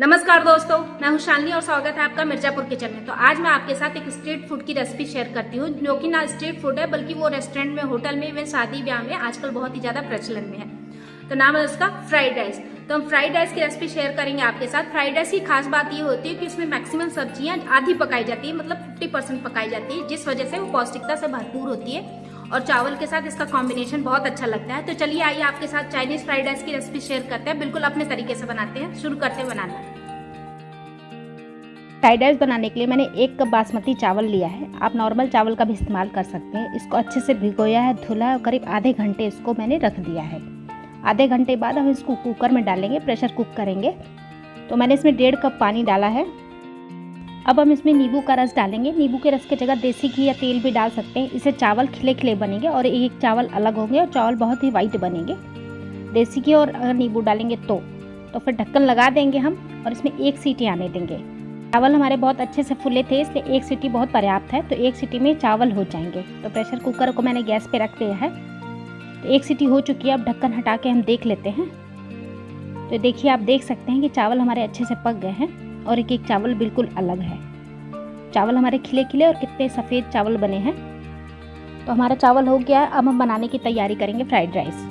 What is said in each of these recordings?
नमस्कार दोस्तों, मैं हूं शालिनी और स्वागत है आपका मिर्जापुर किचन में। तो आज मैं आपके साथ एक स्ट्रीट फूड की रेसिपी शेयर करती हूं, जो कि ना स्ट्रीट फूड है बल्कि वो रेस्टोरेंट में, होटल में, इवन शादी ब्याह में आजकल बहुत ही ज्यादा प्रचलन में है। तो नाम है उसका फ्राइड राइस। तो हम फ्राइड राइस की रेसिपी शेयर करेंगे आपके साथ। फ्राइड राइस की खास बात ये होती है कि इसमें मैक्सिमम सब्जियां आधी पकाई जाती है, मतलब 50% पकाई जाती है, जिस वजह से वो पौष्टिकता से भरपूर होती है और चावल के साथ इसका कॉम्बिनेशन बहुत अच्छा लगता है। तो चलिए आइए आपके साथ चाइनीज फ्राइड राइस की रेसिपी शेयर करते हैं, बिल्कुल अपने तरीके से बनाते हैं। शुरू करते हैं बनाना। फ्राइड राइस बनाने के लिए मैंने 1 कप बासमती चावल लिया है। आप नॉर्मल चावल का भी इस्तेमाल कर सकते हैं। इसको अच्छे से भिगोया है, धुला है और करीब आधे घंटे इसको मैंने रख दिया है। आधे घंटे बाद हम इसको कुकर में डालेंगे, प्रेशर कुक करेंगे। तो मैंने इसमें 1.5 कप पानी डाला है। अब हम इसमें नींबू का रस डालेंगे। नींबू के रस की जगह देसी घी या तेल भी डाल सकते हैं। इससे चावल खिले खिले बनेंगे और एक चावल अलग होंगे और चावल बहुत ही वाइट बनेंगे। देसी घी और अगर नींबू डालेंगे तो फिर ढक्कन लगा देंगे हम और इसमें 1 सीटी आने देंगे। चावल हमारे बहुत अच्छे से फूले थे, इसलिए 1 सीटी बहुत पर्याप्त है। तो 1 सीटी में चावल हो जाएंगे। तो प्रेशर कुकर को मैंने गैस पे रख दिया है। तो 1 सीटी हो चुकी है। अब ढक्कन हटा के हम देख लेते हैं। तो देखिए, आप देख सकते हैं कि चावल हमारे अच्छे से पक गए हैं और एक एक चावल बिल्कुल अलग है। चावल हमारे खिले खिले और कितने सफ़ेद चावल बने हैं। तो हमारा चावल हो गया है। अब हम बनाने की तैयारी करेंगे फ्राइड राइस।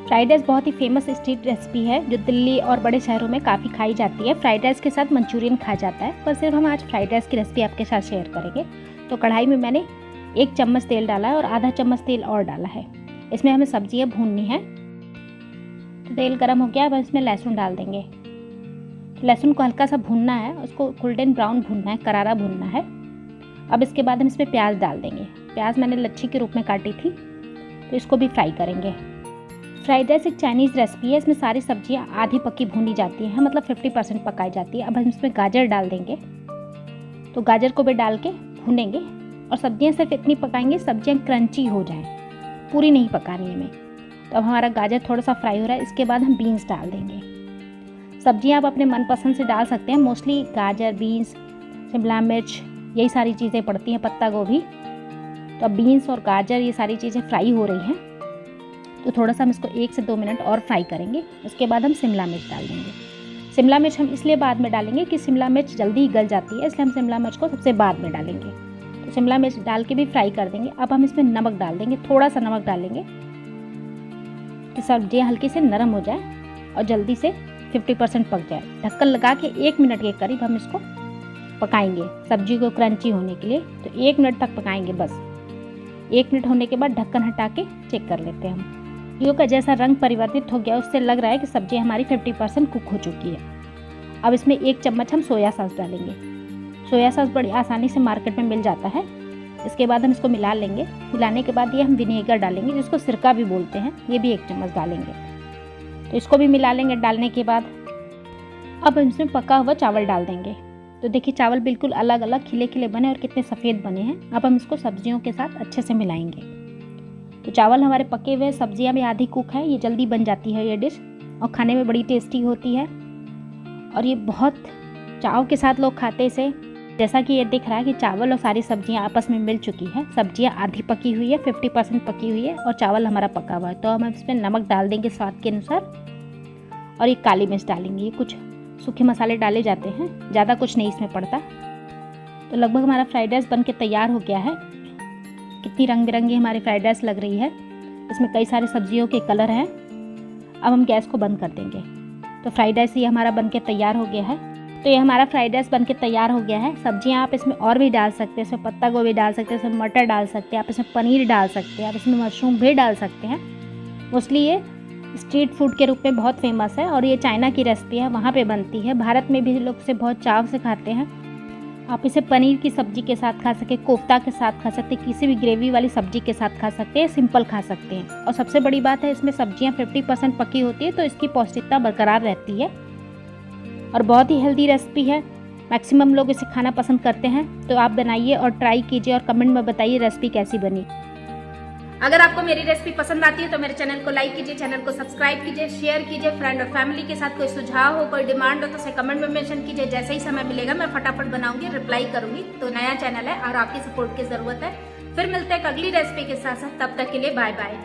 फ्राइड राइस बहुत ही फेमस स्ट्रीट रेसिपी है, जो दिल्ली और बड़े शहरों में काफ़ी खाई जाती है। फ्राइड राइस के साथ मंचूरियन खाया जाता है, पर सिर्फ हम आज फ्राइड राइस की रेसिपी आपके साथ शेयर करेंगे। तो कढ़ाई में मैंने 1 चम्मच तेल डाला है और आधा चम्मच तेल और डाला है। इसमें हमें सब्जियां भूननी है। तो तेल गर्म हो गया। अब इसमें लहसुन डाल देंगे। तो लहसुन को हल्का सा भूनना है, उसको गोल्डन ब्राउन भूनना है, करारा भूनना है। अब इसके बाद हम इसमें प्याज डाल देंगे। प्याज मैंने लच्छी के रूप में काटी थी, तो इसको भी फ्राई करेंगे। फ्राइड राइस एक चाइनीज़ रेसिपी है। इसमें सारी सब्जियां आधी पकी भूनी जाती हैं, मतलब 50% पकाई जाती है। अब हम इसमें गाजर डाल देंगे। तो गाजर को भी डाल के भूनेंगे और सब्जियां सिर्फ इतनी पकाएंगे सब्जियां क्रंची हो जाएं, पूरी नहीं पकानी है हमें। तो अब हमारा गाजर थोड़ा सा फ्राई हो रहा है। इसके बाद हम बीन्स डाल देंगे। सब्जियां आप अपने मनपसंद से डाल सकते हैं। मोस्टली गाजर, बीन्स, शिमला मिर्च, यही सारी चीज़ें पड़ती हैं, पत्ता गोभी। तो अब बीन्स और गाजर ये सारी चीज़ें फ्राई हो रही हैं। तो थोड़ा सा हम इसको 1 से 2 मिनट और फ्राई करेंगे। उसके बाद हम शिमला मिर्च डाल देंगे। शिमला मिर्च हम इसलिए बाद में डालेंगे कि शिमला मिर्च जल्दी ही गल जाती है, इसलिए हम शिमला मिर्च को सबसे बाद में डालेंगे। तो शिमला मिर्च डाल के भी फ्राई कर देंगे। अब हम इसमें नमक डाल देंगे, थोड़ा सा नमक डालेंगे कि सब्जियाँ हल्की से नरम हो जाए और जल्दी से 50% पक जाए। ढक्कन लगा के 1 मिनट के करीब हम इसको पकाएंगे, सब्जी को क्रंची होने के लिए। तो 1 मिनट तक पकाएंगे बस। 1 मिनट होने के बाद ढक्कन हटा के चेक कर लेते हैं हम। सब्जियों का जैसा रंग परिवर्तित हो गया, उससे लग रहा है कि सब्जी हमारी 50% कुक हो चुकी है। अब इसमें 1 चम्मच हम सोया सॉस डालेंगे। सोया सॉस बड़ी आसानी से मार्केट में मिल जाता है। इसके बाद हम इसको मिला लेंगे। मिलाने के बाद ये हम विनेगर डालेंगे, जिसको सिरका भी बोलते हैं, ये भी 1 चम्मच डालेंगे। तो इसको भी मिला लेंगे। डालने के बाद अब हम इसमें पका हुआ चावल डाल देंगे। तो देखिए, चावल बिल्कुल अलग अलग खिले खिले बने और कितने सफ़ेद बने हैं। अब हम इसको सब्जियों के साथ अच्छे से मिलाएंगे। तो चावल हमारे पके हुए, सब्जियां भी आधी कुक है। ये जल्दी बन जाती है ये डिश और खाने में बड़ी टेस्टी होती है। और ये बहुत चाव के साथ लोग खाते इसे। जैसा कि ये दिख रहा है कि चावल और सारी सब्जियां आपस में मिल चुकी है। सब्जियां आधी पकी हुई है, 50% पकी हुई है और चावल हमारा पका हुआ है। तो हम इसमें नमक डाल देंगे स्वाद के अनुसार और ये काली मिर्च डालेंगे। ये कुछ सूखे मसाले डाले जाते हैं, ज़्यादा कुछ नहीं इसमें पड़ता। तो लगभग हमारा फ्राइड राइस बन के तैयार हो गया है। कितनी रंग बिरंगी हमारी फ्राइड राइस लग रही है। इसमें कई सारे सब्जियों के कलर हैं। अब हम गैस को बंद कर देंगे। तो फ्राइड राइस ये हमारा बन के तैयार हो गया है। तो ये हमारा फ्राइड राइस बन के तैयार हो गया है। सब्जियां आप इसमें और भी डाल सकते हैं। इसमें पत्ता गोभी डाल सकते हैं, इसमें मटर डाल सकते हैं, आप इसमें पनीर डाल सकते हैं, आप इसमें मशरूम भी डाल सकते हैं। मोस्टली ये स्ट्रीट फूड के रूप में बहुत फेमस है और ये चाइना की रेसिपी है, वहाँ पे बनती है। भारत में भी लोग इसे बहुत चाव से खाते हैं। आप इसे पनीर की सब्जी के साथ खा सकते हैं, कोफ्ता के साथ खा सकते हैं, किसी भी ग्रेवी वाली सब्जी के साथ खा सकते हैं, सिंपल खा सकते हैं। और सबसे बड़ी बात है, इसमें सब्जियां 50% पकी होती है, तो इसकी पौष्टिकता बरकरार रहती है और बहुत ही हेल्दी रेसिपी है। मैक्सिमम लोग इसे खाना पसंद करते हैं। तो आप बनाइए और ट्राई कीजिए और कमेंट में बताइए रेसिपी कैसी बनी। अगर आपको मेरी रेसिपी पसंद आती है तो मेरे चैनल को लाइक कीजिए, चैनल को सब्सक्राइब कीजिए, शेयर कीजिए। फ्रेंड और फैमिली के साथ कोई सुझाव हो, कोई डिमांड हो तो उसे कमेंट में मेंशन कीजिए। जैसे ही समय मिलेगा मैं फटाफट बनाऊंगी, रिप्लाई करूंगी। तो नया चैनल है और आपकी सपोर्ट की जरूरत है। फिर मिलते हैं अगली रेसिपी के साथ। तब तक के लिए बाय बाय।